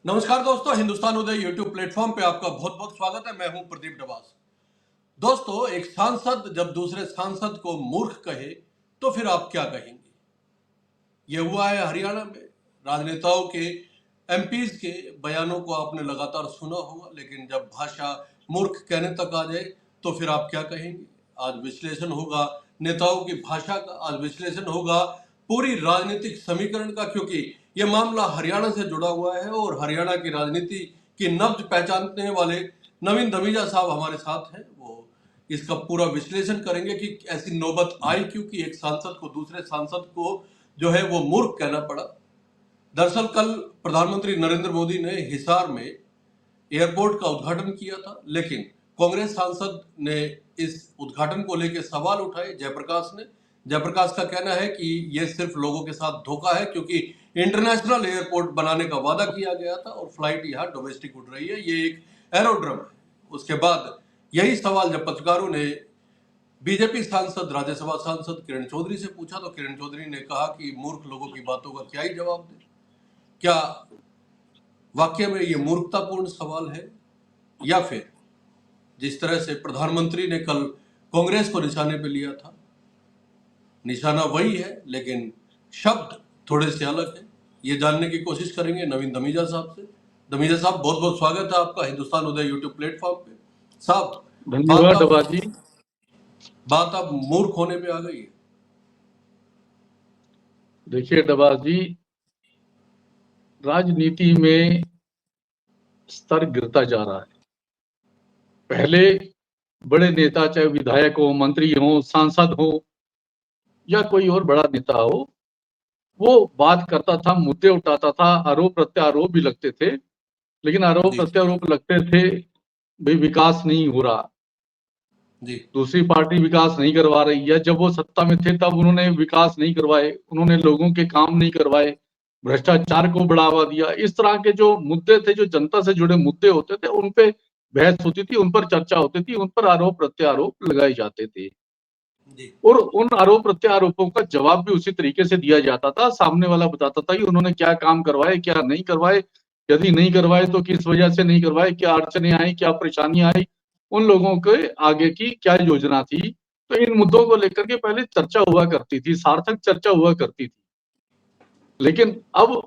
नमस्कार दोस्तों, हिंदुस्तान उदय YouTube platform पे आपका बहुत बहुत स्वागत है। मैं हूं प्रदीप डबास। दोस्तों, एक सांसद जब दूसरे सांसद को मूर्ख कहे तो फिर आप क्या कहेंगे? ये हुआ है हरियाणा में। राजनेताओं के एमपीज के बयानों को आपने लगातार सुना होगा, लेकिन जब भाषा मूर्ख कहने तक आ जाए तो फिर आप क्या कहेंगे? आज विश्लेषण होगा नेताओं की भाषा का, आज विश्लेषण होगा पूरी राजनीतिक समीकरण का, क्योंकि यह मामला हरियाणा से जुड़ा हुआ है और हरियाणा की राजनीति की नब्ज पहचानने वाले नवीन धमीजा साहब हमारे साथ हैं। वो इसका पूरा विश्लेषण करेंगे कि ऐसी नौबत आई क्योंकि एक सांसद को दूसरे सांसद को जो है वो मूर्ख कहना पड़ा। दरअसल कल प्रधानमंत्री नरेंद्र मोदी ने हिसार में एयरपोर्ट का उद्घाटन किया था, लेकिन कांग्रेस सांसद ने इस उद्घाटन को लेकर सवाल उठाए। जयप्रकाश का कहना है कि यह सिर्फ लोगों के साथ धोखा है, क्योंकि इंटरनेशनल एयरपोर्ट बनाने का वादा किया गया था और फ्लाइट यहाँ डोमेस्टिक उड़ रही है, ये एक एरोड्रम है। उसके बाद यही सवाल जब पत्रकारों ने बीजेपी सांसद, राज्यसभा सांसद किरण चौधरी से पूछा तो किरण चौधरी ने कहा कि मूर्ख लोगों की बातों का क्या ही जवाब दें। क्या वाकई में ये मूर्खतापूर्ण सवाल है, या फिर जिस तरह से प्रधानमंत्री ने कल कांग्रेस को निशाने पे लिया था, निशाना वही है लेकिन शब्द थोड़े से अलग है? ये जानने की कोशिश करेंगे नवीन धमीजा साहब से। धमीजा साहब, बहुत बहुत स्वागत है आपका हिंदुस्तान उदय यूट्यूब प्लेटफॉर्म पे। साहब, धन्यवाद डबाजी। बात अब मूर्ख होने पे आ गई है। देखिए डबाजी, राजनीति में स्तर गिरता जा रहा है। पहले बड़े नेता, चाहे विधायक हो, मंत्री हो, सांसद हो या कोई और बड़ा नेता हो, वो बात करता था, मुद्दे उठाता था, आरोप प्रत्यारोप भी लगते थे, लेकिन आरोप प्रत्यारोप लगते थे भाई विकास नहीं हो रहा जी। दूसरी पार्टी विकास नहीं करवा रही है। जब वो सत्ता में थे तब उन्होंने विकास नहीं करवाए, उन्होंने लोगों के काम नहीं करवाए, भ्रष्टाचार को बढ़ावा दिया। इस तरह के जो मुद्दे थे, जो जनता से जुड़े मुद्दे होते थे, उन पे बहस होती थी, उन पर चर्चा होती थी, उन पर आरोप प्रत्यारोप लगाए जाते थे जी। और उन आरोप प्रत्यारोपों का जवाब भी उसी तरीके से दिया जाता था। सामने वाला बताता था कि उन्होंने क्या काम करवाए, क्या नहीं करवाए, यदि नहीं करवाए तो किस वजह से नहीं करवाए, क्या अड़चने आई, क्या परेशानियां आई, उन लोगों के आगे की क्या योजना थी। तो इन मुद्दों को लेकर के पहले चर्चा हुआ करती थी, सार्थक चर्चा हुआ करती थी। लेकिन अब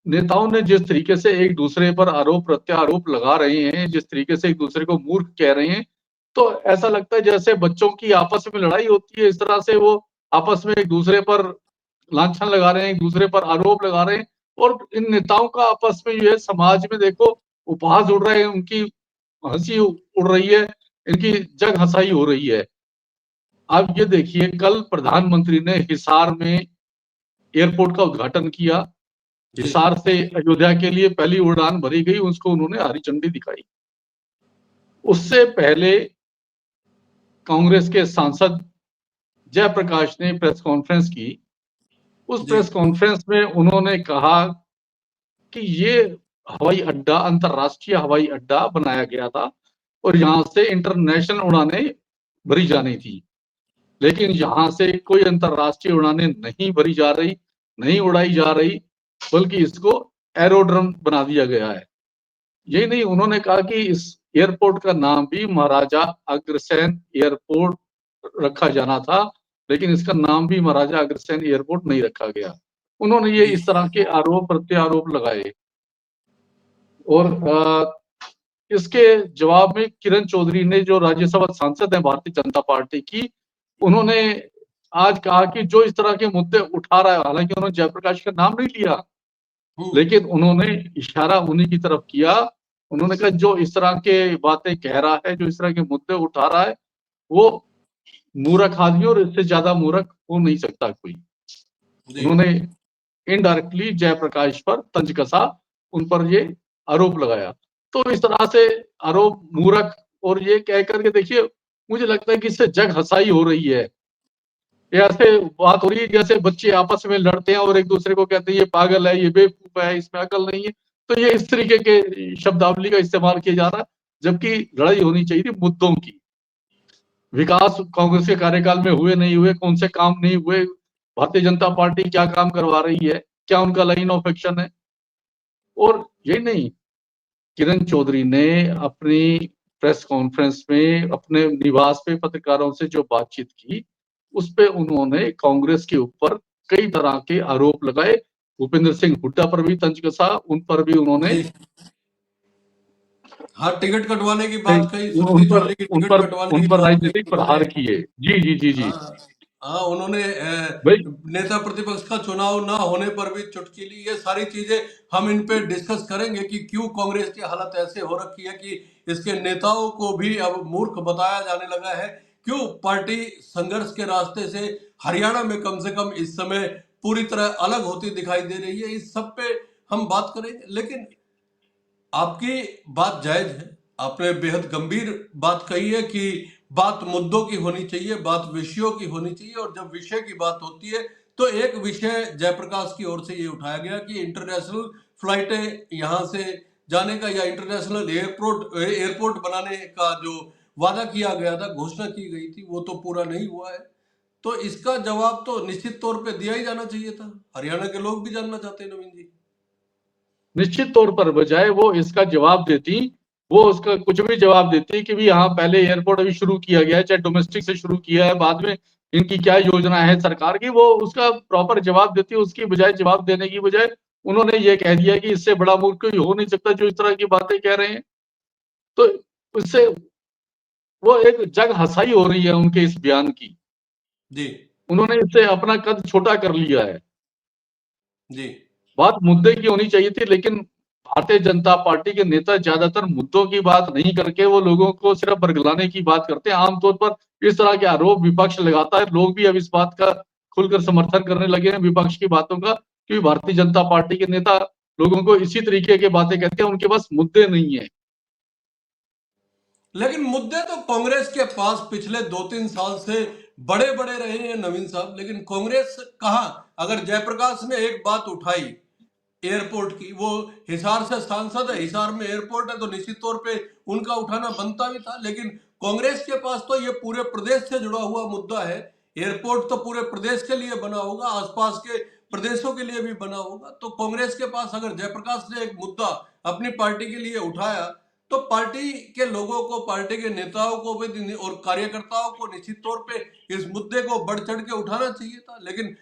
नेताओं ने जिस तरीके से एक दूसरे पर आरोप प्रत्यारोप लगा रहे हैं, जिस तरीके से एक दूसरे को मूर्ख कह रहे हैं, तो ऐसा लगता है जैसे बच्चों की आपस में लड़ाई होती है, इस तरह से वो आपस में एक दूसरे पर लांछन लगा रहे हैं, एक दूसरे पर आरोप लगा रहे हैं। और इन नेताओं का आपस में जो है, समाज में देखो उपहास उड़ रहे हैं, उनकी हंसी उड़ रही है, इनकी जग हंसाई हो रही है। अब ये देखिए, कल प्रधानमंत्री ने हिसार में एयरपोर्ट का उद्घाटन किया। हिसार से अयोध्या के लिए पहली उड़ान भरी गई, उसको उन्होंने हरी झंडी दिखाई। उससे पहले कांग्रेस के सांसद जयप्रकाश ने प्रेस कॉन्फ्रेंस की। उस प्रेस कॉन्फ्रेंस में उन्होंने कहा कि ये हवाई अड्डा अंतरराष्ट्रीय हवाई अड्डा बनाया गया था और यहां से इंटरनेशनल उड़ानें भरी जानी थी, लेकिन यहां से कोई अंतरराष्ट्रीय उड़ानें नहीं भरी जा रही, नहीं उड़ाई जा रही, बल्कि इसको एरोड्रम बना दिया गया है। यही नहीं, उन्होंने कहा कि इस एयरपोर्ट का नाम भी महाराजा अग्रसेन एयरपोर्ट रखा जाना था, लेकिन इसका नाम भी महाराजा अग्रसेन एयरपोर्ट नहीं रखा गया। उन्होंने ये इस तरह के आरोप प्रत्यारोप लगाए। और इसके जवाब में किरण चौधरी ने, जो राज्यसभा सांसद है भारतीय जनता पार्टी की, उन्होंने आज कहा कि जो इस तरह के मुद्दे उठा रहा है, हालांकि उन्होंने जयप्रकाश का नाम नहीं लिया, लेकिन उन्होंने इशारा उन्हीं की तरफ किया। उन्होंने कहा जो इस तरह के बातें कह रहा है, जो इस तरह के मुद्दे उठा रहा है, वो मूर्ख आदमी, और इससे ज्यादा मूर्ख हो नहीं सकता कोई। उन्होंने इनडायरेक्टली जयप्रकाश पर तंज कसा, उन पर ये आरोप लगाया। तो इस तरह से आरोप, मूर्ख और ये कह करके देखिए, मुझे लगता है कि इससे जग हंसाई हो रही है। ऐसे बात हो रही है जैसे बच्चे आपस में लड़ते हैं और एक दूसरे को कहते हैं ये पागल है, ये बेवकूफ है, इसमें अकल नहीं है। तो ये इस तरीके के शब्दावली का इस्तेमाल किया जा रहा है, जबकि लड़ाई होनी चाहिए थी मुद्दों की। विकास कांग्रेस के कार्यकाल में हुए नहीं हुए, कौन से काम नहीं हुए, भारतीय जनता पार्टी क्या काम करवा रही है, क्या उनका लाइन ऑफ एक्शन है। और यही नहीं, किरण चौधरी ने अपनी प्रेस कॉन्फ्रेंस में अपने निवास पे पत्रकारों से जो बातचीत की, उस पे उन्होंने कांग्रेस के ऊपर कई तरह के आरोप लगाए। भूपेंद्र सिंह हुड्डा पर भी तंज कसा, उन पर भी उन्होंने जी हाँ, टिकट कटवाने की कई बात कही, उन सुनीति पर चौधरी की उन टिकट पर कटवाने उन की पर बात राजनीतिक कही उन्होंने। प्रहार किए। जी, जी, जी, जी। हाँ हाँ, उन्होंने भाई नेता प्रतिपक्ष का चुनाव ना होने पर भी चुटकी ली। ये सारी चीजें हम इन पे डिस्कस करेंगे कि क्यों कांग्रेस की हालत ऐसे हो रखी है कि इसके नेताओं को भी अब मूर्ख बताया जाने लगा है। क्यों पार्टी संघर्ष के रास्ते से हरियाणा में कम से कम इस समय पूरी तरह अलग होती दिखाई दे रही है। इस सब पे हम बात करेंगे, लेकिन आपकी बात जायज है। आपने बेहद गंभीर बात कही है कि बात मुद्दों की होनी चाहिए, बात विषयों की होनी चाहिए। और जब विषय की बात होती है तो एक विषय जयप्रकाश की ओर से ये उठाया गया कि इंटरनेशनल फ्लाइटें यहाँ से जाने का या इंटरनेशनल एयरपोर्ट एयरपोर्ट बनाने का जो वादा किया गया था, घोषणा की गई थी, वो तो पूरा नहीं हुआ है। तो इसका जवाब तो निश्चित तौर पे दिया ही जाना चाहिए था। हरियाणा के लोग भी जानना चाहते हैं, नवीन जी। निश्चित तौर पर बजाय वो इसका जवाब देती, वो उसका कुछ भी जवाब देती कि भी हाँ पहले एयरपोर्ट अभी शुरू किया गया है, चाहे डोमेस्टिक से शुरू किया है, बाद में इनकी क्या योजना है सरकार की, वो उसका प्रॉपर जवाब देती। उसकी बजाय जवाब देने की बजाय उन्होंने ये कह दिया कि इससे बड़ा मूर्ख कोई हो नहीं सकता जो इस तरह की बातें कह रहे हैं। तो उससे वो एक जग हंसाई हो रही है उनके इस बयान की। जी उन्होंने इससे अपना कद छोटा कर लिया है। जी बात मुद्दे की होनी चाहिए थी, लेकिन भारतीय जनता पार्टी के नेता ज्यादातर मुद्दों की बात नहीं करके वो लोगों को सिर्फ बरगलाने की बात करते हैं। आमतौर पर इस तरह के आरोप विपक्ष लगाता है। लोग भी अब इस बात का खुलकर समर्थन करने लगे हैं विपक्ष की बातों का, क्योंकि भारतीय जनता पार्टी के नेता लोगों को इसी तरीके की बातें कहते हैं। उनके पास मुद्दे नहीं है। लेकिन मुद्दे तो कांग्रेस के पास पिछले 2-3 साल से बड़े बड़े रहे हैं, नवीन साहब। लेकिन कांग्रेस कहाँ, अगर जयप्रकाश ने एक बात उठाई एयरपोर्ट की, वो हिसार से सांसद है, हिसार में एयरपोर्ट है, तो निश्चित तौर पे उनका उठाना बनता भी था। लेकिन कांग्रेस के पास तो ये पूरे प्रदेश से जुड़ा हुआ मुद्दा है। एयरपोर्ट तो पूरे प्रदेश के लिए बना होगा, आसपास के प्रदेशों के लिए भी बना होगा। तो कांग्रेस के पास अगर जयप्रकाश ने एक मुद्दा अपनी पार्टी के लिए उठाया, तो पार्टी के लोगों को, पार्टी के नेताओं को भी और कार्यकर्ताओं को निश्चित तौर पे इस मुद्दे को बढ़ चढ़ के उठाना चाहिए था। लेकिन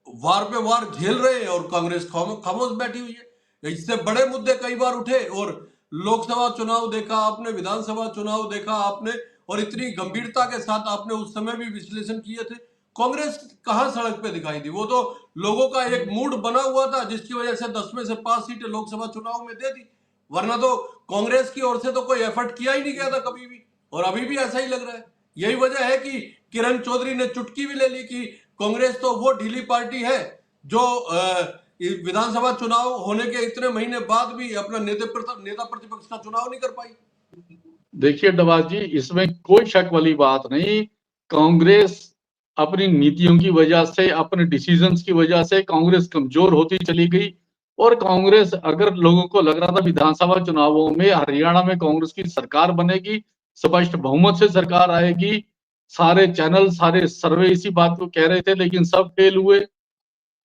वार पे वार झेल रहे हैं और कांग्रेस खामोश बैठी हुई है। इससे बड़े मुद्दे कई बार उठे, और लोकसभा चुनाव देखा आपने, विधानसभा चुनाव देखा आपने, और इतनी गंभीरता के साथ आपने उस समय भी विश्लेषण किए थे। कांग्रेस कहां सड़क पे दिखाई दी? वो तो लोगों का एक मूड बना हुआ था जिसकी वजह से 10 में से 5 सीटें लोकसभा चुनाव में दे दी। वरना तो कांग्रेस की ओर से तो कोई एफर्ट किया ही नहीं गया था कभी भी, और अभी भी ऐसा ही लग रहा है। यही वजह है कि किरण चौधरी ने चुटकी भी ले ली कि कांग्रेस तो वो ढीली पार्टी है जो विधानसभा चुनाव होने के इतने महीने बाद भी अपना नेता प्रतिपक्ष का चुनाव नहीं कर पाई। देखिए डबाज जी, इसमें कोई शक वाली बात नहीं। कांग्रेस अपनी नीतियों की वजह से, अपने डिसीजंस की वजह से कांग्रेस कमजोर होती चली गई। और कांग्रेस, अगर लोगों को लग रहा था विधानसभा चुनावों में हरियाणा में कांग्रेस की सरकार बनेगी, स्पष्ट बहुमत से सरकार आएगी, सारे चैनल, सारे सर्वे इसी बात को कह रहे थे, लेकिन सब फेल हुए।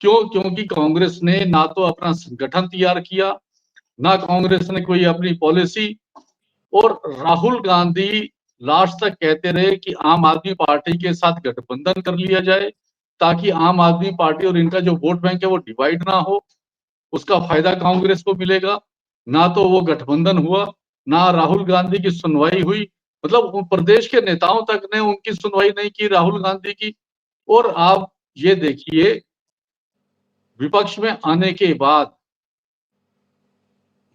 क्यों? क्योंकि कांग्रेस ने ना तो अपना संगठन तैयार किया, ना कांग्रेस ने कोई अपनी पॉलिसी। और राहुल गांधी लास्ट तक कहते रहे कि आम आदमी पार्टी के साथ गठबंधन कर लिया जाए, ताकि आम आदमी पार्टी और इनका जो वोट बैंक है वो डिवाइड ना हो, उसका फायदा कांग्रेस को मिलेगा। ना तो वो गठबंधन हुआ, ना राहुल गांधी की सुनवाई हुई। मतलब प्रदेश के नेताओं तक ने उनकी सुनवाई नहीं की, राहुल गांधी की। और आप ये देखिए, विपक्ष में आने के बाद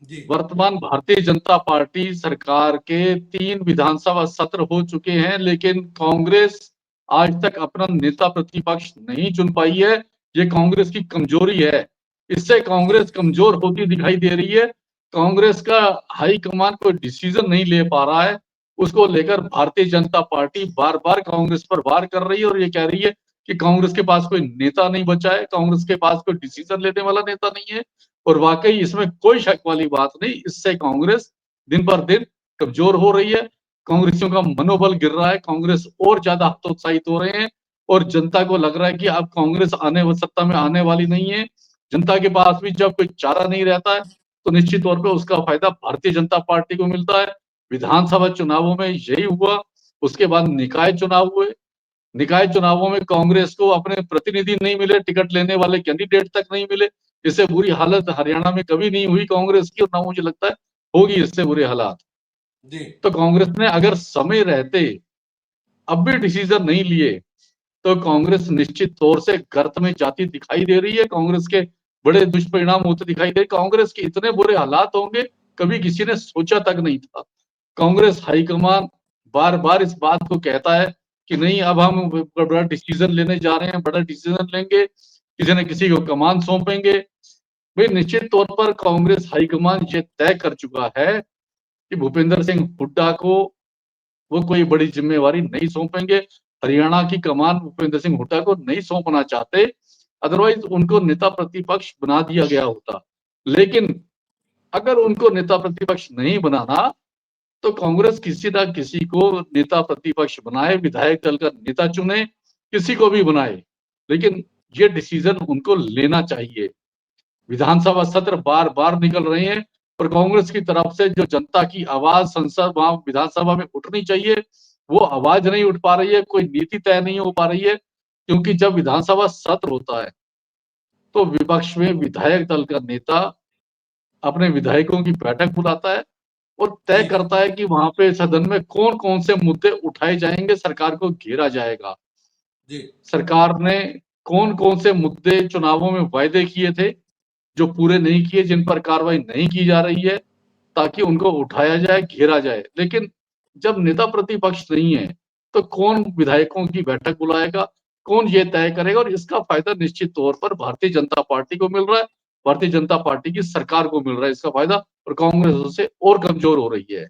जी वर्तमान भारतीय जनता पार्टी सरकार के 3 विधानसभा सत्र हो चुके हैं, लेकिन कांग्रेस आज तक अपना नेता प्रतिपक्ष नहीं चुन पाई है। ये कांग्रेस की कमजोरी है। इससे जी कांग्रेस कमजोर होती दिखाई दे रही है। कांग्रेस का हाईकमान कोई डिसीजन नहीं ले पा रहा है। उसको लेकर भारतीय जनता पार्टी बार बार कांग्रेस पर वार कर रही है और ये कह रही है कि कांग्रेस के पास कोई नेता नहीं बचा है, कांग्रेस के पास कोई डिसीजन लेने वाला नेता नहीं है। और वाकई इसमें कोई शक वाली बात नहीं, इससे कांग्रेस दिन पर दिन कमजोर हो रही है। कांग्रेसियों का मनोबल गिर रहा है, कांग्रेस और ज्यादा हतोत्साहित हो रहे हैं। और जनता को लग रहा है कि अब कांग्रेस सत्ता में आने वाली नहीं है। जनता के पास भी जब कोई चारा नहीं रहता है तो निश्चित तौर पे उसका फायदा भारतीय जनता पार्टी को मिलता है। विधानसभा चुनावों में यही हुआ, उसके बाद निकाय चुनाव हुए। निकाय चुनावों में कांग्रेस को अपने प्रतिनिधि नहीं मिले, टिकट लेने वाले कैंडिडेट तक नहीं मिले। इससे बुरी हालत हरियाणा में कभी नहीं हुई कांग्रेस की, और ना मुझे लगता है होगी इससे बुरे हालात। जी तो कांग्रेस ने अगर समय रहते अब भी डिसीजन नहीं लिए, तो कांग्रेस निश्चित तौर से गर्त में जाती दिखाई दे रही है। कांग्रेस के बड़े दुष्परिणाम होते दिखाई दे। कांग्रेस के इतने बुरे हालात होंगे, कभी किसी ने सोचा तक नहीं था। कांग्रेस हाईकमान बार बार इस बात को कहता है कि नहीं, अब हम बड़ा डिसीजन लेने जा रहे हैं, बड़ा डिसीजन लेंगे, किसी न किसी को कमान सौंपेंगे। भाई निश्चित तौर पर कांग्रेस हाईकमान ये तय कर चुका है कि भूपेंद्र सिंह हुड्डा को वो कोई बड़ी जिम्मेवारी नहीं सौंपेंगे। हरियाणा की कमान भूपेंद्र सिंह हुड्डा को नहीं सौंपना चाहते, अदरवाइज उनको नेता प्रतिपक्ष बना दिया गया होता। लेकिन अगर उनको नेता प्रतिपक्ष नहीं बनाना, तो कांग्रेस किसी ना किसी को नेता प्रतिपक्ष बनाए, विधायक दल का नेता चुने, किसी को भी बनाए, लेकिन ये डिसीजन उनको लेना चाहिए। विधानसभा सत्र बार बार निकल रहे हैं, पर कांग्रेस की तरफ से जो जनता की आवाज संसद वहां विधानसभा में उठनी चाहिए, वो आवाज नहीं उठ पा रही है। कोई नीति तय नहीं हो पा रही है, क्योंकि जब विधानसभा सत्र होता है तो विपक्ष में विधायक दल का नेता अपने विधायकों की बैठक बुलाता है और तय जी करता है कि वहां पे सदन में कौन कौन से मुद्दे उठाए जाएंगे, सरकार को घेरा जाएगा। जी सरकार ने कौन कौन से मुद्दे चुनावों में वायदे किए थे जो पूरे नहीं किए, जिन पर कार्रवाई नहीं की जा रही है, ताकि उनको उठाया जाए, घेरा जाए। लेकिन जब नेता प्रतिपक्ष नहीं है, तो कौन विधायकों की बैठक बुलाएगा, कौन ये तय करेगा? और इसका फायदा निश्चित तौर पर भारतीय जनता पार्टी को मिल रहा है, भारतीय जनता पार्टी की सरकार को मिल रहा है इसका फायदा, और कांग्रेस उससे और कमजोर हो रही है।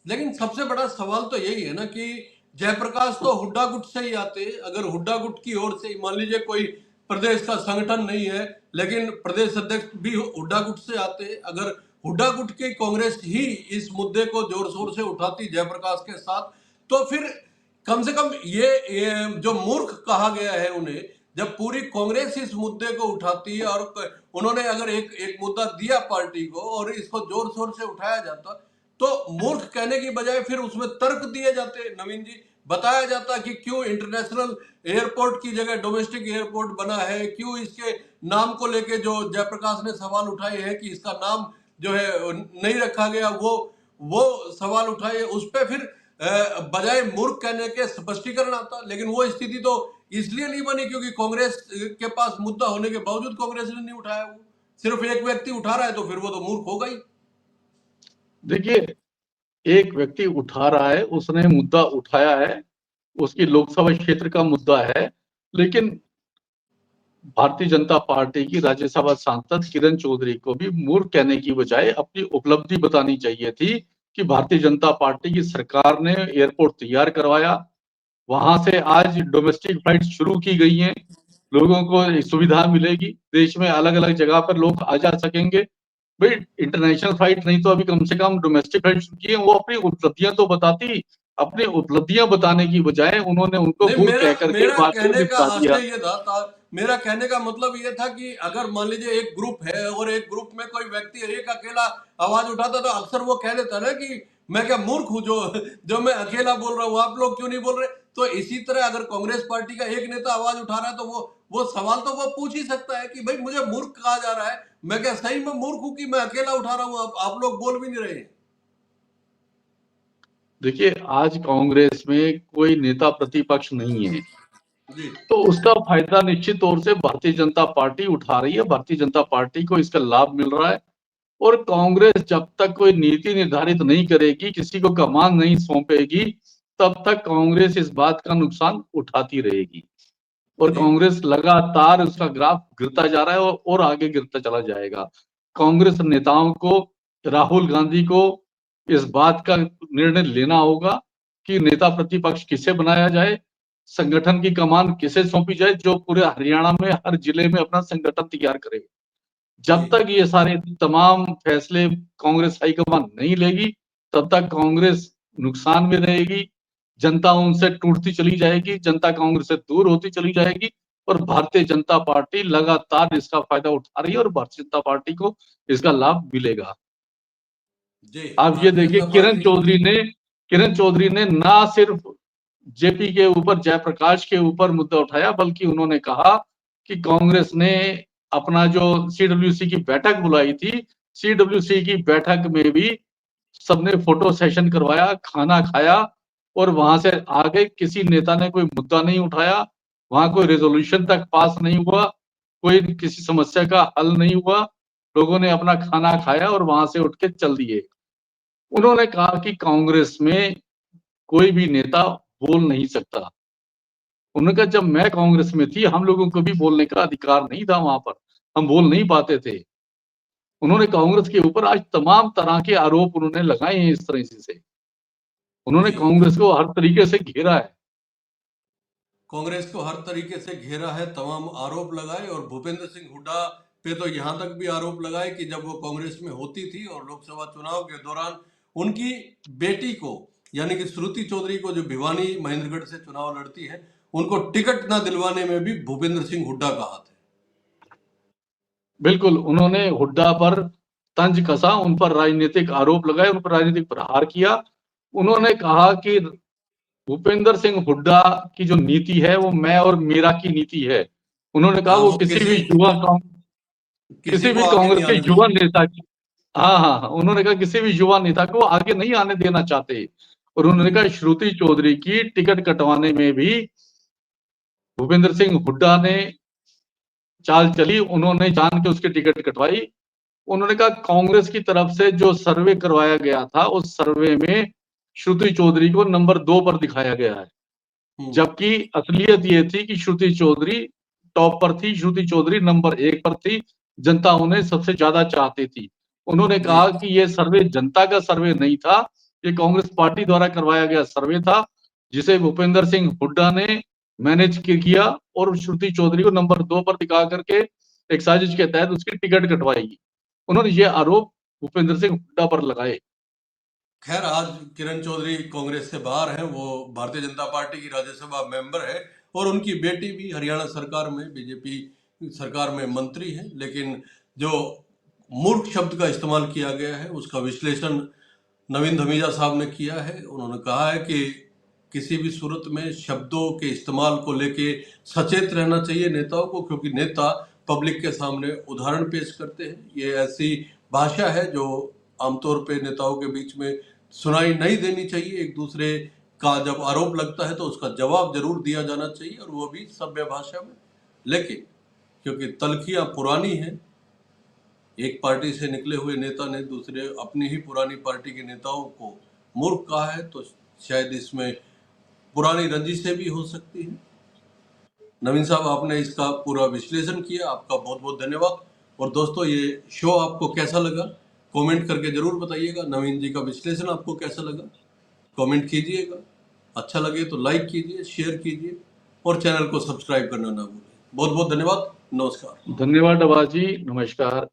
लेकिन सबसे बड़ा सवाल तो यही है ना कि जयप्रकाश तो हुड्डा गुट से ही आते हैं। अगर हुड्डा गुट की ओर से मान लीजिए कोई प्रदेश का संगठन नहीं है, लेकिन प्रदेश अध्यक्ष भी हुड्डा गुट से आते हैं। अगर हुड्डा गुट की कांग्रेस ही इस मुद्दे को जोर शोर से उठाती जयप्रकाश के साथ, तो फिर कम से कम ये जो मूर्ख कहा गया है उन्हें, जब पूरी कांग्रेस इस मुद्दे को उठाती है और उन्होंने अगर एक एक मुद्दा दिया पार्टी को और इसको जोर शोर से उठाया जाता, तो मूर्ख कहने की बजाय फिर उसमें तर्क दिए जाते। नवीन जी, बताया जाता कि क्यों इंटरनेशनल एयरपोर्ट की जगह डोमेस्टिक एयरपोर्ट बना है, क्यों इसके नाम को लेके जो जयप्रकाश ने सवाल उठाए हैं कि इसका नाम जो है नहीं रखा गया, वो सवाल उठाए, उस पर फिर बजाय मूर्ख कहने के स्पष्टीकरण आता। लेकिन वो स्थिति तो इसलिए नहीं बनी क्योंकि कांग्रेस के पास मुद्दा होने के बावजूद कांग्रेस ने नहीं उठाया। वो सिर्फ एक व्यक्ति उठा रहा है तो फिर वो तो मूर्ख होगा ही। देखिए, एक व्यक्ति उठा रहा है, उसने मुद्दा उठाया है, उसकी लोकसभा क्षेत्र का मुद्दा है, लेकिन भारतीय जनता पार्टी की राज्यसभा सांसद किरण चौधरी को भी मूर्ख कहने की बजाय अपनी उपलब्धि बतानी चाहिए थी कि भारतीय जनता पार्टी की सरकार ने एयरपोर्ट तैयार करवाया, वहां से आज डोमेस्टिक फ्लाइट शुरू की गई हैं, लोगों को सुविधा मिलेगी, देश में अलग अलग जगह पर लोग आ जा सकेंगे। भाई इंटरनेशनल फ्लाइट नहीं तो अभी कम से कम डोमेस्टिक फ्लाइट शुरू की है, वो अपनी उपलब्धियां तो बताती। अपनी उपलब्धियां बताने की बजाय उन्होंने उनको नहीं, मूर्ख मेरा कह करके मेरा बात को कहने का निपटा दिया। आशय ये था, मेरा कहने का मतलब ये था कि अगर मान लीजिए एक ग्रुप है और एक ग्रुप में कोई व्यक्ति एक अकेला आवाज उठाता, तो अक्सर वो कह देता ना कि मैं क्या मूर्ख हूं जो जो मैं अकेला बोल रहा हूं, आप लोग क्यों नहीं बोल रहे? तो इसी तरह अगर कांग्रेस पार्टी का एक नेता आवाज उठा रहा है, तो वो सवाल तो वो पूछ ही सकता है कि भाई मुझे मूर्ख कहा जा रहा है, मैं क्या सही में मूर्ख हूं कि मैं अकेला उठा रहा हूं, आप लोग बोल भी नहीं रहे हैं। देखिए, आज कांग्रेस में कोई नेता प्रतिपक्ष नहीं है, जी तो उसका फायदा निश्चित तौर से भारतीय जनता पार्टी उठा रही है। भारतीय जनता पार्टी को इसका लाभ मिल रहा है, और कांग्रेस जब तक कोई नीति निर्धारित नहीं करेगी, किसी को कमान नहीं सौंपेगी, तब तक कांग्रेस इस बात का नुकसान उठाती रहेगी। और जी कांग्रेस लगातार उसका ग्राफ गिरता जा रहा है और आगे गिरता चला जाएगा। कांग्रेस नेताओं को, राहुल गांधी को इस बात का निर्णय लेना होगा कि नेता प्रतिपक्ष किसे बनाया जाए, संगठन की कमान किसे सौंपी जाए, जो पूरे हरियाणा में हर जिले में अपना संगठन तैयार करे। जी जब तक ये सारे तमाम फैसले कांग्रेस हाईकमान नहीं लेगी, तब तक कांग्रेस नुकसान में रहेगी। जनता उनसे टूटती चली जाएगी, जनता कांग्रेस से दूर होती चली जाएगी, और भारतीय जनता पार्टी लगातार इसका फायदा उठा रही है और भारतीय जनता पार्टी को इसका लाभ मिलेगा। जी, आप ये भारतीय देखिए, जनता पार्टी किरण चौधरी ने ना सिर्फ जेपी के ऊपर, जयप्रकाश के ऊपर मुद्दा उठाया, बल्कि उन्होंने कहा कि कांग्रेस ने अपना जो सीडब्ल्यूसी की बैठक बुलाई थी, सीडब्ल्यूसी की बैठक में भी सबने फोटो सेशन करवाया, खाना खाया और वहां से आगे किसी नेता ने कोई मुद्दा नहीं उठाया, वहां कोई रेजोल्यूशन तक पास नहीं हुआ, कोई किसी समस्या का हल नहीं हुआ। लोगों ने अपना खाना खाया और वहां से उठ के चल दिए। उन्होंने कहा कि कांग्रेस में कोई भी नेता बोल नहीं सकता। उन्होंने कहा जब मैं कांग्रेस में थी, हम लोगों को भी बोलने का अधिकार नहीं था वहां पर, हम बोल नहीं पाते थे। उन्होंने कांग्रेस के ऊपर आज तमाम तरह के आरोप उन्होंने लगाए हैं इस तरह से। उन्होंने जी, कांग्रेस को हर तरीके से घेरा है। कांग्रेस को हर तरीके से घेरा है, तमाम आरोप लगाए और भूपेंद्र सिंह हुड्डा पे तो यहां तक भी आरोप लगाए कि जब वो कांग्रेस में होती थी और लोकसभा चुनाव के दौरान उनकी बेटी को, यानी कि श्रुति चौधरी को, जो भिवानी महेंद्रगढ़ से चुनाव लड़ती है, उनको टिकट ना दिलवाने में भी भूपेंद्र सिंह हुड्डा का हाथ है। बिल्कुल, उन्होंने हुड्डा पर तंज कसा, उन पर राजनीतिक आरोप लगाए, उन पर राजनीतिक प्रहार किया। उन्होंने कहा कि भूपेंद्र सिंह हुड्डा की जो नीति है वो मैं और मेरा की नीति है। उन्होंने कहा हाँ, वो वो किसी किसी भी किसी को भी आगे नहीं कांग्रेस के आने युवा देंगे। नेता की, हाँ, उन्होंने कहा किसी भी युवा नेता को आगे नहीं आने देना चाहते। और उन्होंने कहा श्रुति चौधरी की टिकट कटवाने में भी भूपेंद्र सिंह हुड्डा ने चाल चली, उन्होंने जान के उसकी टिकट कटवाई। उन्होंने कहा कांग्रेस की तरफ से जो सर्वे करवाया गया था, उस सर्वे में श्रुति चौधरी को नंबर 2 पर दिखाया गया है। जबकि असलियत ये थी कि श्रुति चौधरी टॉप पर थी, श्रुति चौधरी नंबर 1 पर थी, जनता उन्हें सबसे ज्यादा चाहती थी। उन्होंने जी, कहा कि ये सर्वे जनता का सर्वे नहीं था, ये कांग्रेस पार्टी द्वारा करवाया गया सर्वे था, जिसे भूपेंद्र सिंह हुड्डा ने मैनेज किया और श्रुति चौधरी को नंबर 2 पर दिखा करके एक साजिश के तहत उसकी टिकट कटवाई। उन्होंने ये आरोप भूपेंद्र सिंह हुड्डा पर लगाए। खैर आज किरण चौधरी कांग्रेस से बाहर हैं, वो भारतीय जनता पार्टी की राज्यसभा मेंबर है और उनकी बेटी भी हरियाणा सरकार में, बीजेपी सरकार में मंत्री है। लेकिन जो मूर्ख शब्द का इस्तेमाल किया गया है उसका विश्लेषण नवीन धमीजा साहब ने किया है। उन्होंने कहा है कि किसी भी सूरत में शब्दों के इस्तेमाल को लेके सचेत रहना चाहिए नेताओं को, क्योंकि नेता पब्लिक के सामने उदाहरण पेश करते हैं। ये ऐसी भाषा है जो आमतौर पे नेताओं के बीच में सुनाई नहीं देनी चाहिए। एक दूसरे का जब आरोप लगता है तो उसका जवाब जरूर दिया जाना चाहिए, और वो भी सभ्य भाषा में। लेकिन क्योंकि तलखियां पुरानी हैं, एक पार्टी से निकले हुए नेता ने दूसरे अपनी ही पुरानी पार्टी के नेताओं को मूर्ख कहा है, तो शायद इसमें पुरानी रंजिशें भी हो सकती हैं। नवीन साहब, आपने इसका पूरा विश्लेषण किया, आपका बहुत बहुत धन्यवाद। और दोस्तों, ये शो आपको कैसा लगा कमेंट करके जरूर बताइएगा। नवीन जी का विश्लेषण आपको कैसा लगा कमेंट कीजिएगा। अच्छा लगे तो लाइक कीजिए, शेयर कीजिए और चैनल को सब्सक्राइब करना ना भूलें। बहुत बहुत धन्यवाद। नमस्कार। धन्यवाद अब्बास जी, नमस्कार।